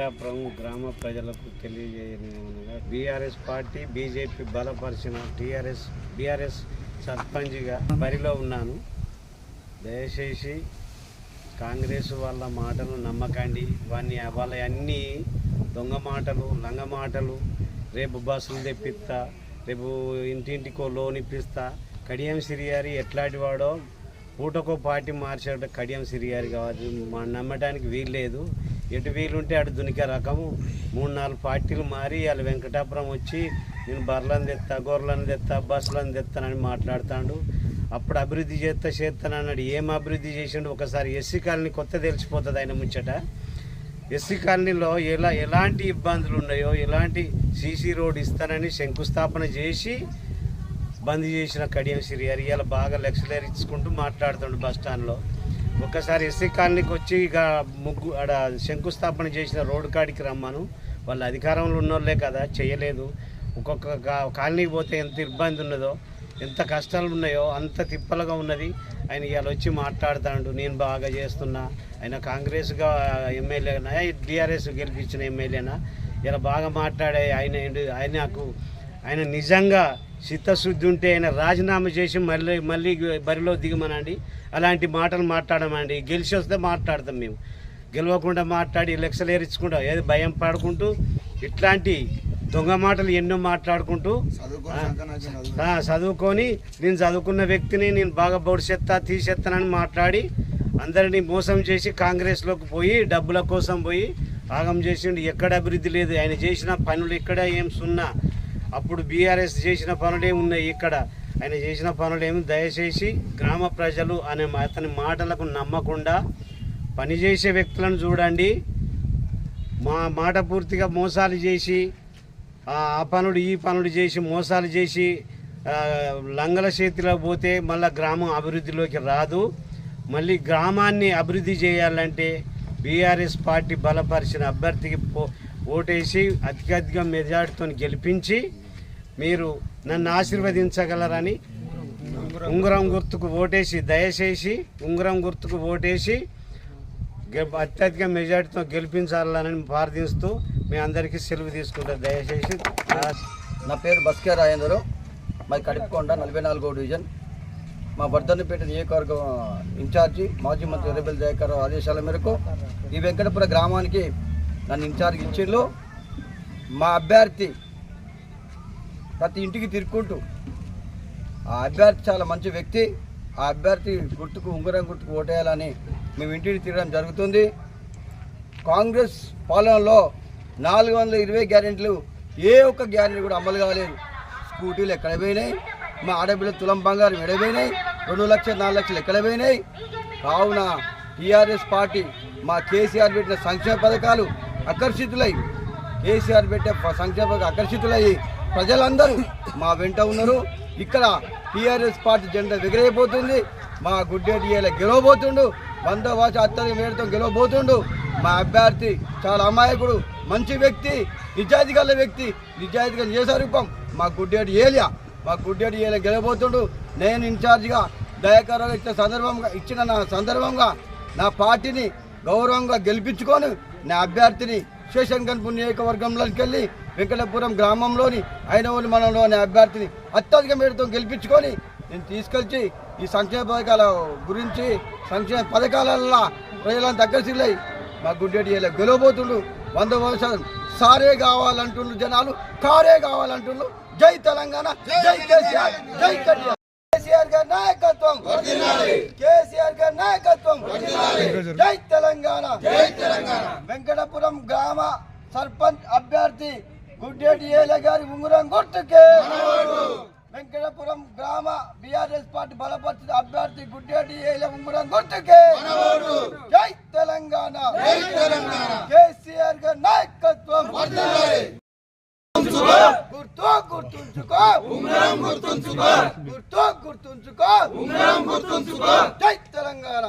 వెంకటాపురం గ్రామ ప్రజలకు తెలియజేయనగా BRS party BJP బలపరిచిన బీఆర్ఎస్ సర్పంచ్గా బరిలో ఉన్నాను. దయచేసి కాంగ్రెస్ వాళ్ళ మాటలు నమ్మకండి. వాళ్ళ అన్నీ దొంగ మాటలు, లంగ మాటలు. రేపు బస్సులు తెప్పిస్తా, రేపు ఇంటింటికో లోన్ ఇప్పిస్తా. కడియం సిరియారి ఎట్లాంటి వాడో పూటకో పార్టీ మార్చాడు. కడియం సిరియారి కావచ్చు, నమ్మడానికి వీల్లేదు. ఎటు వీలుంటే అటు దునికే రకము. 3-4 పార్టీలు మారి వాళ్ళు వెంకటాపురం వచ్చి నేను బర్లను తెస్తా, గొర్రెలను తెస్తా, బస్సులను తెస్తానని మాట్లాడుతాడు. అప్పుడు అభివృద్ధి చేస్తానన్నాడు. ఏం అభివృద్ధి చేసిండు? ఒకసారి ఎస్సీ కాలనీ కొత్త తెలిసిపోతుంది ఆయన ముచ్చట. ఎస్సీ కాలనీలో ఎలాంటి ఇబ్బందులు ఉన్నాయో, ఎలాంటి సీసీ రోడ్ ఇస్తానని శంకుస్థాపన చేసి బంద్ చేసిన కడియం సిరియారి ఇలా బాగా లెక్చరర్ ఇచ్చుకుంటూ మాట్లాడుతుండు బస్టాండ్లో. ఒక్కసారి ఎస్సీ కాలనీకి వచ్చి ఇక ఆడ శంకుస్థాపన చేసిన రోడ్డు కాడికి రమ్మను. వాళ్ళ అధికారంలో ఉన్నోళ్ళే కదా, చేయలేదు. ఒక్కొక్క కాలనీకి పోతే ఎంత ఇబ్బంది ఉన్నదో, ఎంత కష్టాలు ఉన్నాయో అంత తిప్పలుగా ఉన్నది. ఆయన ఇవాళ వచ్చి మాట్లాడుతాడు, నేను బాగా చేస్తున్నా. ఆయన కాంగ్రెస్గా ఎమ్మెల్యేనా, టీఆర్ఎస్ గెలిపించిన ఎమ్మెల్యేనా, ఇలా బాగా మాట్లాడే ఆయన నిజంగా చిత్తశుద్ధి ఉంటే ఆయన రాజీనామా చేసి మళ్ళీ బరిలో దిగమనండి. అలాంటి మాటలు మాట్లాడమండి. గెలిచి వస్తే మాట్లాడతాం మేము. గెలవకుండా మాట్లాడి లెక్చర్లు ఏరించుకుంటా ఏది భయం పడుకుంటూ ఇట్లాంటి దొంగ మాటలు ఎన్నో మాట్లాడుకుంటూ చదువుకొని నేను చదువుకున్న వ్యక్తిని నేను బాగా భవిష్యత్తు తీసేస్తానని మాట్లాడి అందరినీ మోసం చేసి కాంగ్రెస్లోకి పోయి డబ్బుల కోసం పోయి ఆగం చేసిండు. ఎక్కడ అభివృద్ధి లేదు. ఆయన చేసిన పనులు ఇక్కడ ఏం సున్నా. అప్పుడు బీఆర్ఎస్ చేసిన పనులే ఉన్నాయి. ఇక్కడ ఆయన చేసిన పనులేమి. దయచేసి గ్రామ ప్రజలు అతని మాటలకు నమ్మకుండా పనిచేసే వ్యక్తులను చూడండి. మాట పూర్తిగా మోసాలు చేసి ఆ పనులు ఈ పనులు చేసి మోసాలు చేసి లంగల చేతిలో పోతే మళ్ళీ గ్రామం అభివృద్ధిలోకి రాదు. మళ్ళీ గ్రామాన్ని అభివృద్ధి చేయాలంటే బీఆర్ఎస్ పార్టీ బలపరిచిన అభ్యర్థికి ఓటేసి అత్యధిక మెజార్టీతో గెలిపించి మీరు నన్ను ఆశీర్వదించగలరని ఉంగరం గుర్తుకు ఓటేసి, దయచేసి ఉంగరం గుర్తుకు ఓటేసి అత్యధిక మెజార్టీతో గెలిపించాలని ప్రార్థిస్తూ మీ అందరికీ సెలవు తీసుకుంటారు. దయచేసి. నా పేరు బస్కే రాజేందరు, మాది కడిపకొండ 44వ డివిజన్. మా వర్ధన్నపేట నియోజకవర్గం ఇన్ఛార్జి మాజీ మంత్రి ఎర్రబెల్లి దయాకర్ ఆదేశాల మేరకు ఈ వెంకటపుర గ్రామానికి నన్ను ఇన్ఛార్జ్ ఇచ్చిండ్రు. మా అభ్యర్థి ప్రతి ఇంటికి తిరుక్కుంటూ ఆ అభ్యర్థి చాలా మంచి వ్యక్తి. ఆ అభ్యర్థి గుర్తుకు ఉంగరం గుర్తుకు ఓటేయాలని మేము ఇంటికి తిరగడం జరుగుతుంది. కాంగ్రెస్ పాలనలో 420 గ్యారెంటీలు ఏ ఒక్క గ్యారెంటీ కూడా అమలు కాలేదు. స్కూటీలు ఎక్కడ పోయినాయి, మా ఆడపిల్లలు తులం బంగారం ఎడపోయినాయి, 2 లక్షలు 4 లక్షలు ఎక్కడ పోయినాయి. కావున టీఆర్ఎస్ పార్టీ మా కేసీఆర్ పెట్టిన సంక్షేమ పథకాలు ఆకర్షితులై, కేసీఆర్ పెట్టే సంక్షేమ పథకాలు ఆకర్షితులయ్యి ప్రజలందరూ మా వెంట ఉన్నారు. ఇక్కడ టీఆర్ఎస్ పార్టీ జెండా ఎగిరైపోతుంది. మా గుడ్డేటి గెలవబోతుండు, 100 వాచ అత్యధిక మేరతో గెలవబోతుండు. మా అభ్యర్థి చాలా అమాయకుడు, మంచి వ్యక్తి, నిజాయితీ గల వ్యక్తి, నిజాయితీగా నిజస్వరూపం మా గుడ్డేటి గెలవబోతుండు. నేను ఇన్ఛార్జిగా దయాకర్ ఇచ్చిన సందర్భంగా నా పార్టీని గౌరవంగా గెలిపించుకొని నా అభ్యర్థిని శేషంకన్పూర్ నియోజకవర్గంలోకి వెళ్ళి వెంకటపురం గ్రామంలోని ఐనవోలు మండలంలోని అభ్యర్థిని అత్యధిక మేరతో గెలిపించుకొని నేను తీసుకొచ్చి ఈ సంక్షేమ పథకాల గురించి సంక్షేమ పథకాలల్లో ప్రజలంతా ఆకర్షితులై మా గుడ్డేటి గెలవబోతుండు. 100% సారే కావాలంటుండ్రు జనాలు, కారే కావాలంటుండ్రు. జై తెలంగాణ, జై కేసీఆర్, జై కేసీఆర్ గారి నాయకత్వం, కేసీఆర్ గారి నాయకత్వం, జై తెలంగాణ. వెంకటపురం గ్రామ సర్పంచ్ అభ్యర్థి గుడ్డేటి గారి ఉంగరం గుర్తుకే. వెంకటపురం గ్రామ బీఆర్ఎస్ పార్టీ బలపరిచిన అభ్యర్థి గుడ్డేటి ఉంగరం గుర్తుకే. జై తెలంగాణ, కేసీఆర్ గారి నాయకత్వం. గుర్తుంచుకో జై తెలంగాణ.